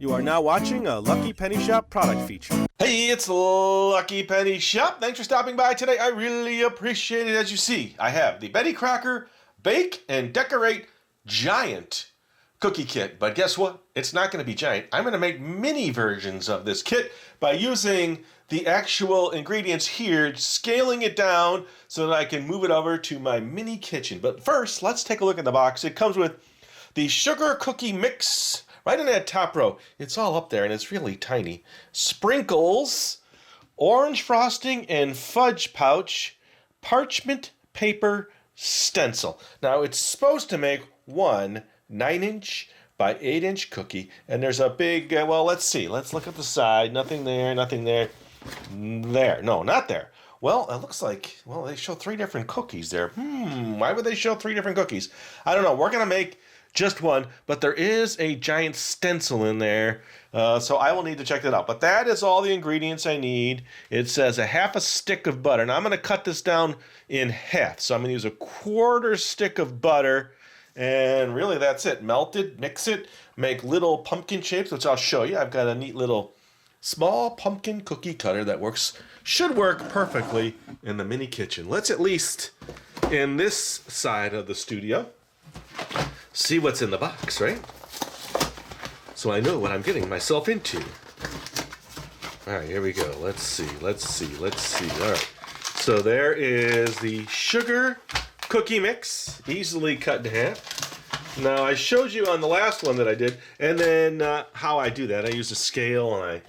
You are now watching a Lucky Penny Shop product feature. Hey, it's Lucky Penny Shop. Thanks for stopping by today. I really appreciate it. As you see, I have the Betty Crocker Bake and Decorate Giant Cookie Kit. But guess what? It's not going to be giant. I'm going to make mini versions of this kit by using the actual ingredients here, scaling it down so that I can move it over to my mini kitchen. But first, let's take a look at the box. It comes with the sugar cookie mix. Right in that top row, it's all up there and it's really tiny. Sprinkles, orange frosting and fudge pouch, parchment paper stencil. Now it's supposed to make one 9-inch by 8-inch cookie, and there's a big, well, let's see. Let's look at the side. Nothing there, nothing there. There, no, not there. Well, it looks like, well, they show 3 different cookies there. Why would they show 3 different cookies? I don't know. We're going to make just one, but there is a giant stencil in there, so I will need to check that out. But that is all the ingredients I need. It says a half a stick of butter. Now I'm going to cut this down in half. So I'm going to use a 1/4 stick of butter, and really that's it. Melt it, mix it, make little pumpkin shapes, which I'll show you. I've got a neat little small pumpkin cookie cutter that should work perfectly in the mini kitchen. Let's at least, in this side of the studio, see what's in the box, right? So I know what I'm getting myself into. All right, here we go. Let's see. All right. So there is the sugar cookie mix, easily cut in half. Now, I showed you on the last one that I did, and then how I do that. I use a scale, and I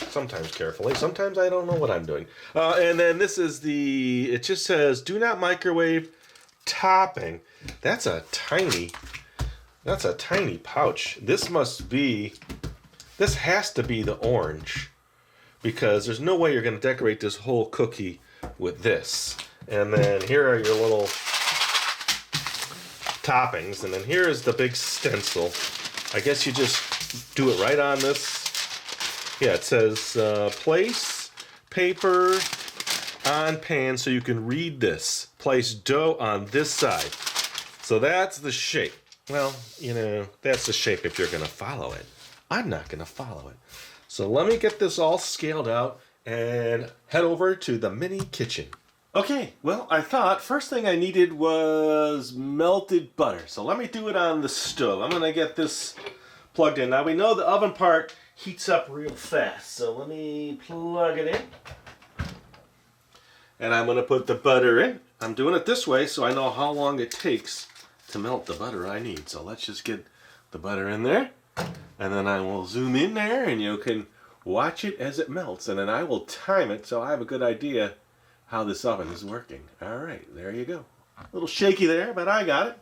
sometimes I don't know what I'm doing. And then this is it just says, do not microwave topping. That's a tiny pouch. This has to be the orange, because there's no way you're going to decorate this whole cookie with this. And then here are your little toppings, and then here is the big stencil. I guess you just do it right on this. Yeah, it says place paper on pan so you can read this. Place dough on this side. So that's the shape. Well, that's the shape if you're going to follow it. I'm not going to follow it. So let me get this all scaled out and head over to the mini kitchen. Okay, well, I thought first thing I needed was melted butter. So let me do it on the stove. I'm going to get this plugged in. Now we know the oven part heats up real fast. So let me plug it in. And I'm going to put the butter in. I'm doing it this way so I know how long it takes to melt the butter I need. So let's just get the butter in there. And then I will zoom in there and you can watch it as it melts. And then I will time it so I have a good idea how this oven is working. All right, there you go. A little shaky there, but I got it.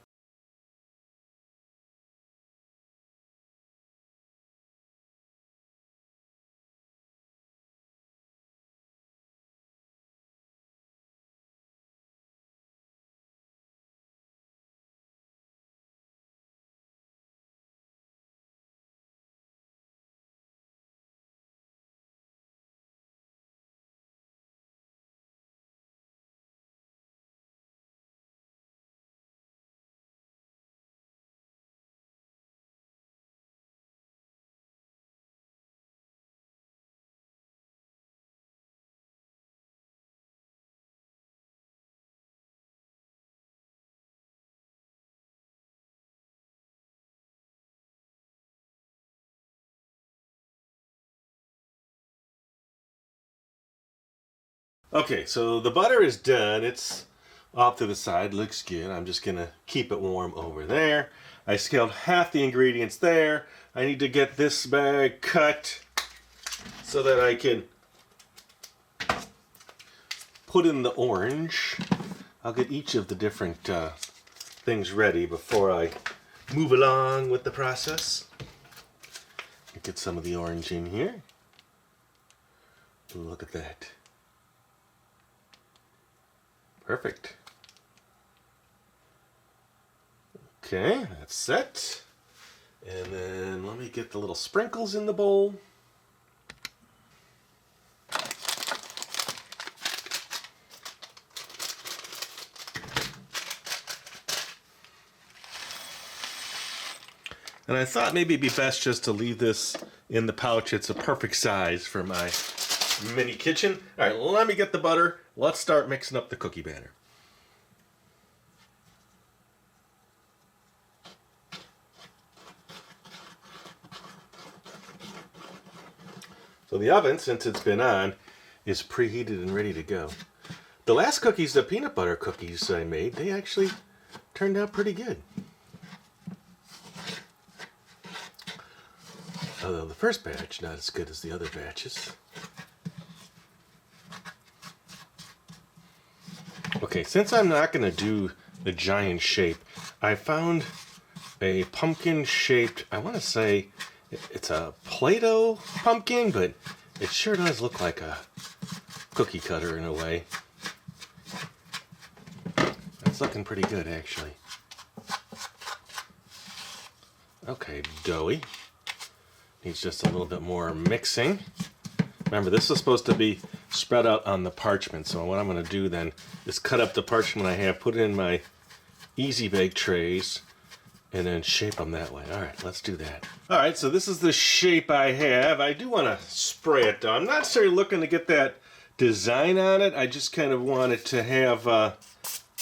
Okay, so the butter is done. It's off to the side. Looks good. I'm just going to keep it warm over there. I scaled half the ingredients there. I need to get this bag cut so that I can put in the orange. I'll get each of the different things ready before I move along with the process. Get some of the orange in here. Ooh, look at that. Perfect. Okay, that's set. And then let me get the little sprinkles in the bowl. And And I thought maybe it'd be best just to leave this in the pouch. It's a perfect size for my mini kitchen. All right, let me get the butter. Let's start mixing up the cookie batter. So the oven, since it's been on, is preheated and ready to go. The last cookies, the peanut butter cookies I made, they actually turned out pretty good. Although the first batch, not as good as the other batches. Okay, since I'm not going to do the giant shape, I found a pumpkin-shaped, I want to say it's a Play-Doh pumpkin, but it sure does look like a cookie cutter in a way. It's looking pretty good, actually. Okay, doughy. Needs just a little bit more mixing. Remember, this is supposed to be spread out on the parchment, so what I'm going to do then is cut up the parchment I have, put it in my easy bake trays, and then shape them that way. All right, let's do that. All right, so this is the shape I have. I do want to spray it, though. I'm not necessarily looking to get that design on it. I just kind of want it to have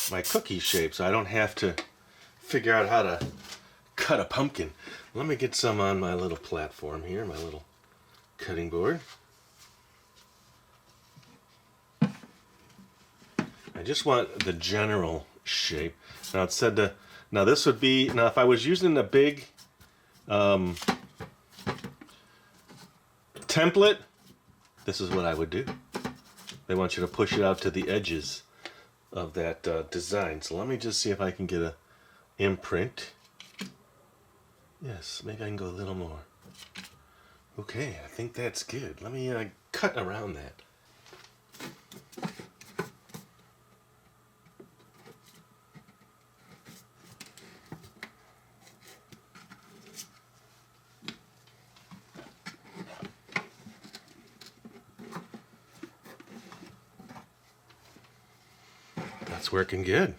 my cookie shape, so I don't have to figure out how to cut a pumpkin. Let me get some on my little platform here, my little cutting board. I just want the general shape. Now it said to, now this would be, now if I was using a big template, this is what I would do. They want you to push it out to the edges of that design. So let me just see if I can get a imprint. Yes, maybe I can go a little more. Okay, I think that's good. Let me cut around that. That's working good.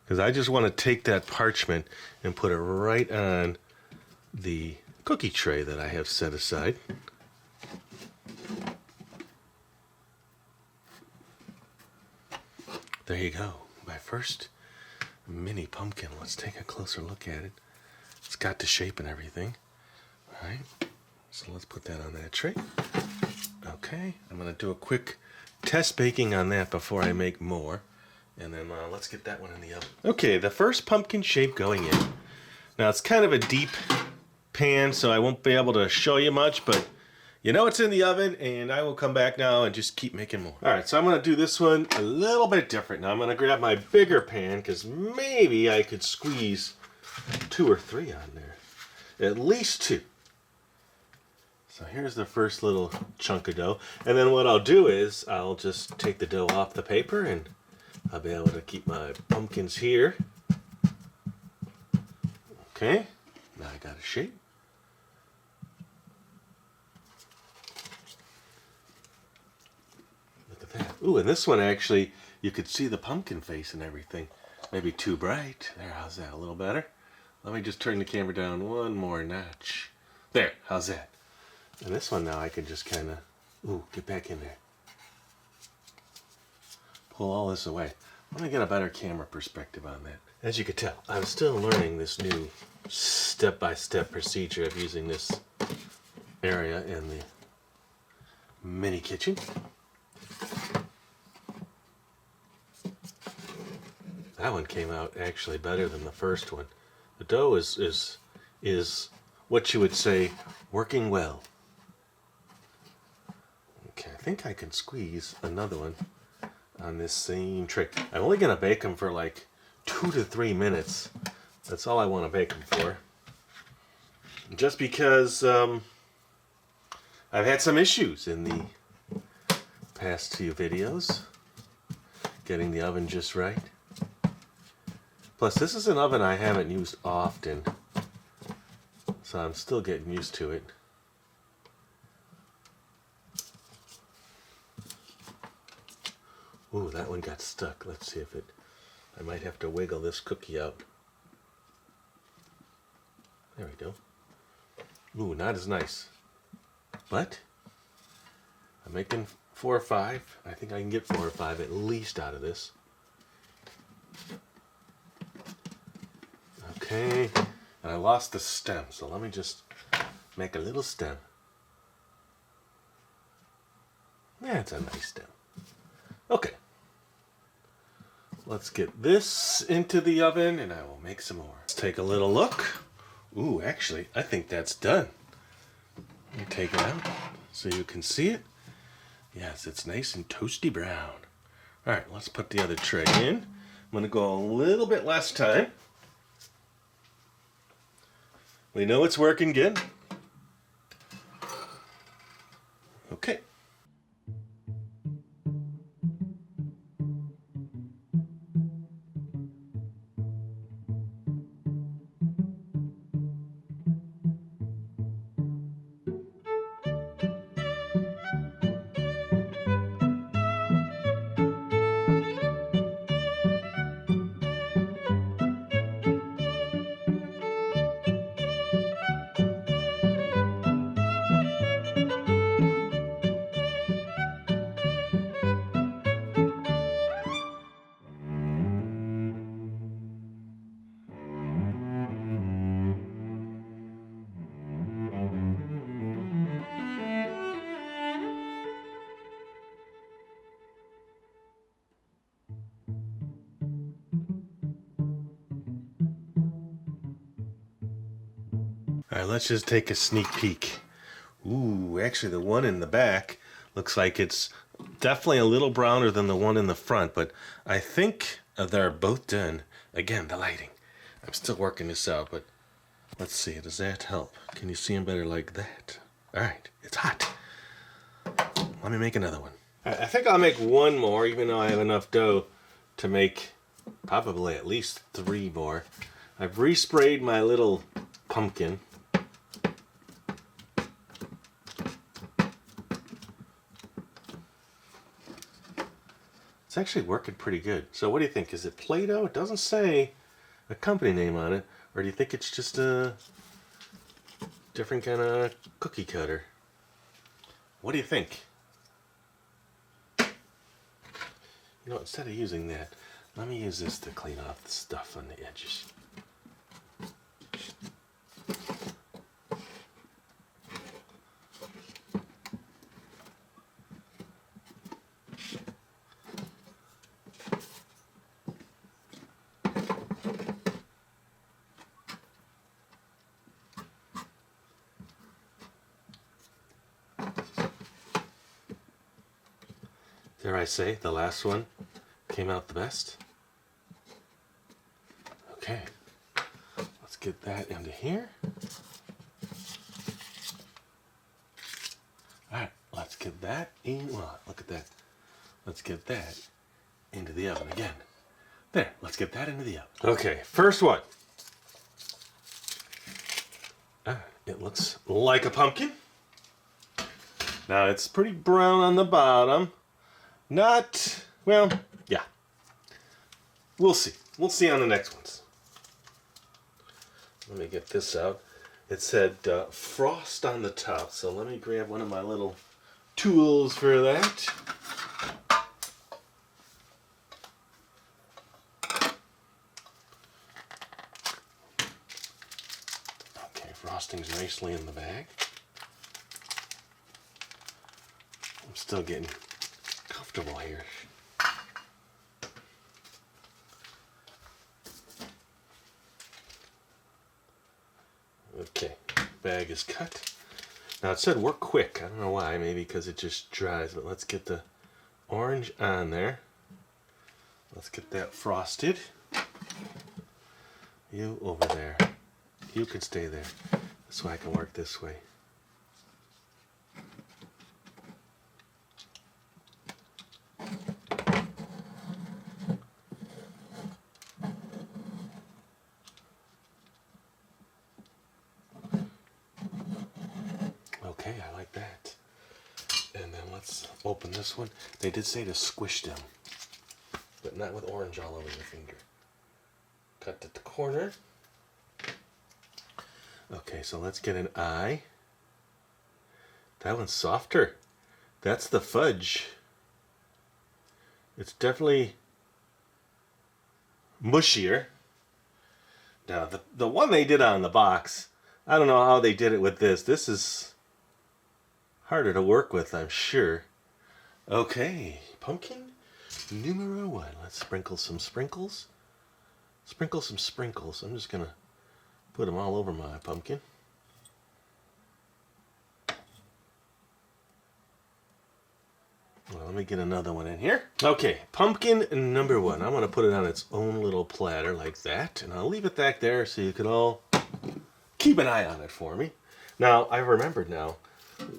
Because I just want to take that parchment and put it right on the cookie tray that I have set aside. There you go. My first mini pumpkin. Let's take a closer look at it. It's got the shape and everything. All right. So let's put that on that tray. Okay. I'm going to do a quick test baking on that before I make more. And then let's get that one in the oven. Okay, the first pumpkin shape going in. Now it's kind of a deep pan, so I won't be able to show you much, but you know it's in the oven, and I will come back now and just keep making more. All right, so I'm going to do this one a little bit different. Now I'm going to grab my bigger pan, because maybe I could squeeze 2 or 3 on there. At least 2. So here's the first little chunk of dough. And then what I'll do is I'll just take the dough off the paper, and I'll be able to keep my pumpkins here. Okay, now I got a shape. Look at that. Ooh, and this one actually, you could see the pumpkin face and everything. Maybe too bright. There, how's that? A little better? Let me just turn the camera down one more notch. There, how's that? And this one now I can just kind of, ooh, get back in there. Pull all this away. Let me get a better camera perspective on that. As you can tell, I'm still learning this new step-by-step procedure of using this area in the mini kitchen. That one came out actually better than the first one. The dough is what you would say working well. Okay, I think I can squeeze another one on this same tray. I'm only going to bake them for like 2 to 3 minutes. That's all I want to bake them for. Just because I've had some issues in the past few videos getting the oven just right. Plus, this is an oven I haven't used often, so I'm still getting used to it. Ooh, that one got stuck. Let's see if it... I might have to wiggle this cookie out. There we go. Ooh, not as nice. But I'm making 4 or 5. I think I can get 4 or 5 at least out of this. Okay. And I lost the stem, so let me just make a little stem. Yeah, it's a nice stem. Okay. Let's get this into the oven and I will make some more. Let's take a little look. Ooh, actually, I think that's done. Let me take it out so you can see it. Yes, it's nice and toasty brown. All right, let's put the other tray in. I'm going to go a little bit less time. We know it's working good. Okay. All right, let's just take a sneak peek. Ooh, actually the one in the back looks like it's definitely a little browner than the one in the front, but I think they're both done. Again, the lighting. I'm still working this out, but let's see. Does that help? Can you see them better like that? All right, it's hot. Let me make another one. I think I'll make one more, even though I have enough dough to make probably at least 3 more. I've resprayed my little pumpkin. It's actually working pretty good. So what do you think? Is it Play-Doh? It doesn't say a company name on it. Or do you think it's just a different kind of cookie cutter? What do you think? You know, instead of using that, let me use this to clean off the stuff on the edges. Dare I say, the last one came out the best? Okay, let's get that into here. Alright, let's get that in. Well, look at that. Let's get that into the oven again. There, let's get that into the oven. Okay, first one. It looks like a pumpkin. Now, it's pretty brown on the bottom. Not, well, yeah. We'll see. We'll see on the next ones. Let me get this out. It said frost on the top, so let me grab one of my little tools for that. Okay, frosting's nicely in the bag. I'm still getting comfortable here. Okay, bag is cut. Now it said work quick. I don't know why, maybe because it just dries, but let's get the orange on there. Let's get that frosted. You over there. You can stay there. So I can work this way. Okay, I like that. And then let's open this one. They did say to squish them. but not with orange all over your finger. Cut at the corner. Okay, so let's get an eye. That one's softer. That's the fudge. It's definitely mushier. Now, the one they did on the box, I don't know how they did it with this. This is harder to work with, I'm sure. Okay, pumpkin numero 1. Let's sprinkle some sprinkles. Sprinkle some sprinkles. I'm just going to put them all over my pumpkin. Well, let me get another one in here. Okay, pumpkin number 1. I'm going to put it on its own little platter like that. And I'll leave it back there so you can all keep an eye on it for me. Now, I remembered now.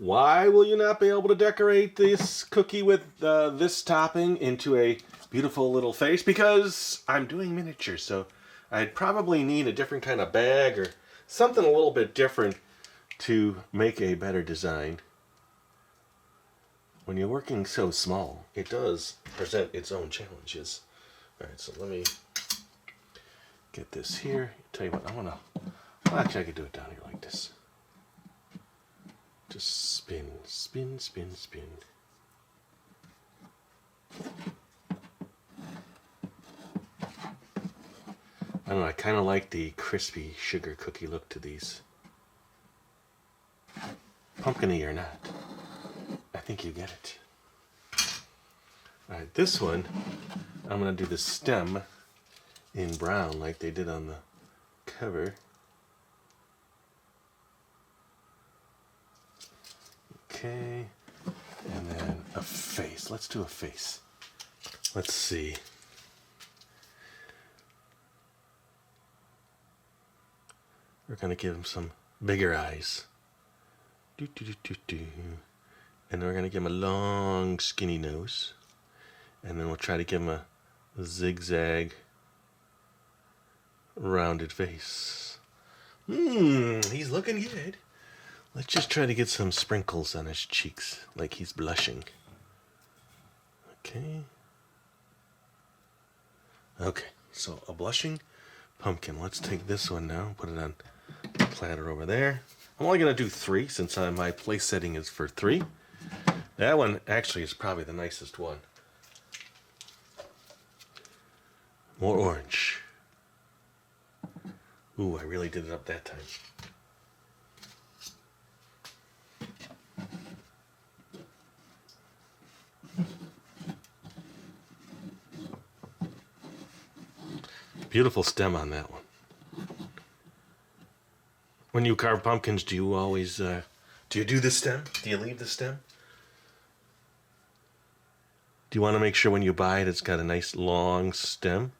Why will you not be able to decorate this cookie with this topping into a beautiful little face? Because I'm doing miniatures, so I'd probably need a different kind of bag or something a little bit different to make a better design. When you're working so small, it does present its own challenges. All right, so let me get this here. Tell you what, well, actually I could do it down here like this. Just spin, spin, spin, spin. I don't know, I kind of like the crispy sugar cookie look to these. Pumpkin-y or not, I think you get it. Alright, this one, I'm going to do the stem in brown like they did on the cover. Okay, and then a face. Let's do a face. Let's see. We're going to give him some bigger eyes. Do, do, do, do, do. And then we're going to give him a long, skinny nose. And then we'll try to give him a zigzag, rounded face. He's looking good. Let's just try to get some sprinkles on his cheeks, like he's blushing. Okay. Okay, so a blushing pumpkin. Let's take this one now, put it on the platter over there. I'm only going to do 3 since my place setting is for 3. That one actually is probably the nicest one. More orange. Ooh, I really did it up that time. Beautiful stem on that one. When you carve pumpkins, do you always, do you do the stem? Do you leave the stem? Do you want to make sure when you buy it, it's got a nice long stem?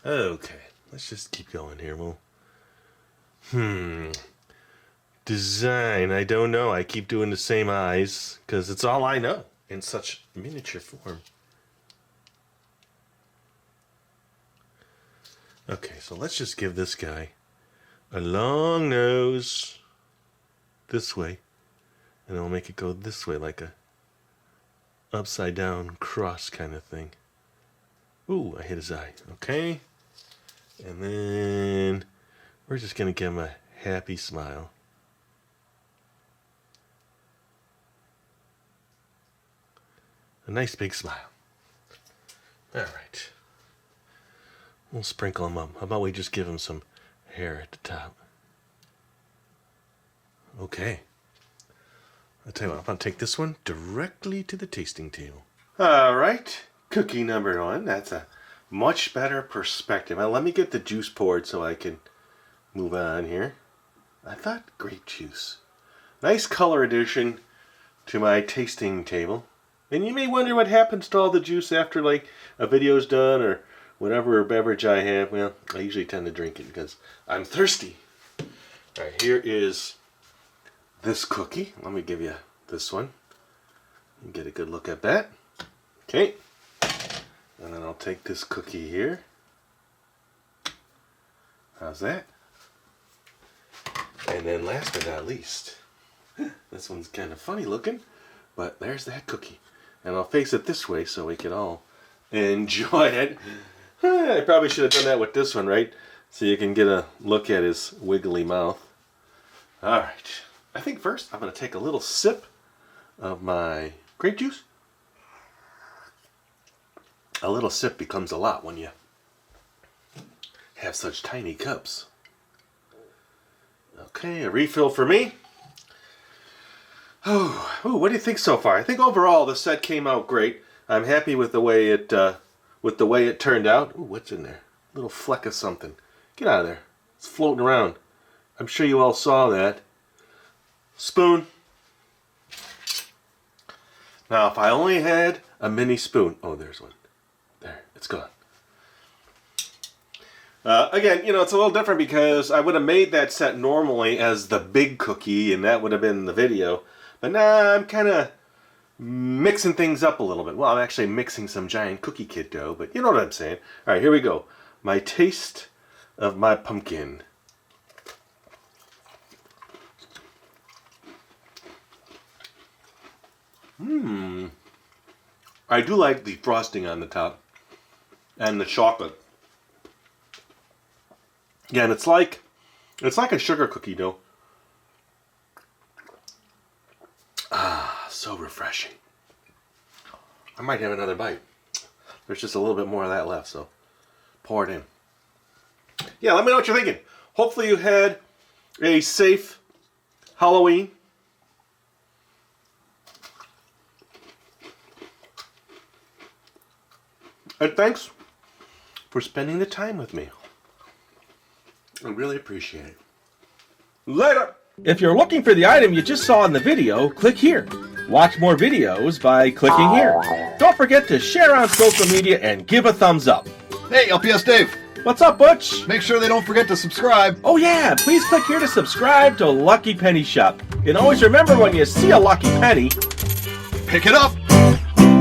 Okay, let's just keep going here. Design, I don't know. I keep doing the same eyes because it's all I know in such miniature form. Okay, so let's just give this guy a long nose this way, and then we'll make it go this way like a upside down cross kind of thing. Ooh, I hit his eye. Okay, and then we're just gonna give him a happy smile. A nice big smile. All right. We'll sprinkle him up. How about we just give him some hair at the top? Okay. I'll tell you what, I'm going to take this one directly to the tasting table. All right. Cookie number 1. That's a much better perspective. Now, let me get the juice poured so I can move on here. I thought grape juice. Nice color addition to my tasting table. And you may wonder what happens to all the juice after like a video's done or whatever beverage I have. Well, I usually tend to drink it because I'm thirsty. All right, here is this cookie. Let me give you this one. You get a good look at that. Okay. And then I'll take this cookie here. How's that? And then last but not least, this one's kind of funny looking, But there's that cookie. And I'll face it this way so we can all enjoy it. I probably should have done that with this one, right? So you can get a look at his wiggly mouth. All right. I think first I'm going to take a little sip of my grape juice. A little sip becomes a lot when you have such tiny cups. Okay, a refill for me. Oh, what do you think so far? I think overall the set came out great. I'm happy with the way it turned out. Ooh, what's in there? A little fleck of something. Get out of there. It's floating around. I'm sure you all saw that. Spoon. Now, if I only had a mini spoon. Oh, there's one. There, it's gone. Again, you know, it's a little different because I would have made that set normally as the big cookie, and that would have been the video. But now I'm kind of mixing things up a little bit. Well, I'm actually mixing some giant cookie kit dough, but you know what I'm saying. All right, here we go. My taste of my pumpkin. I do like the frosting on the top and the chocolate. Again, it's like a sugar cookie dough. Ah, so refreshing. I might have another bite. There's just a little bit more of that left, so pour it in. Yeah, let me know what you're thinking. Hopefully you had a safe Halloween. And thanks for spending the time with me. I really appreciate it. Later! If you're looking for the item you just saw in the video, click here. Watch more videos by clicking here. Don't forget to share on social media and give a thumbs up. Hey, LPS Dave. What's up, Butch? Make sure they don't forget to subscribe. Oh yeah, please click here to subscribe to Lucky Penny Shop. And always remember, when you see a lucky penny, Pick it up.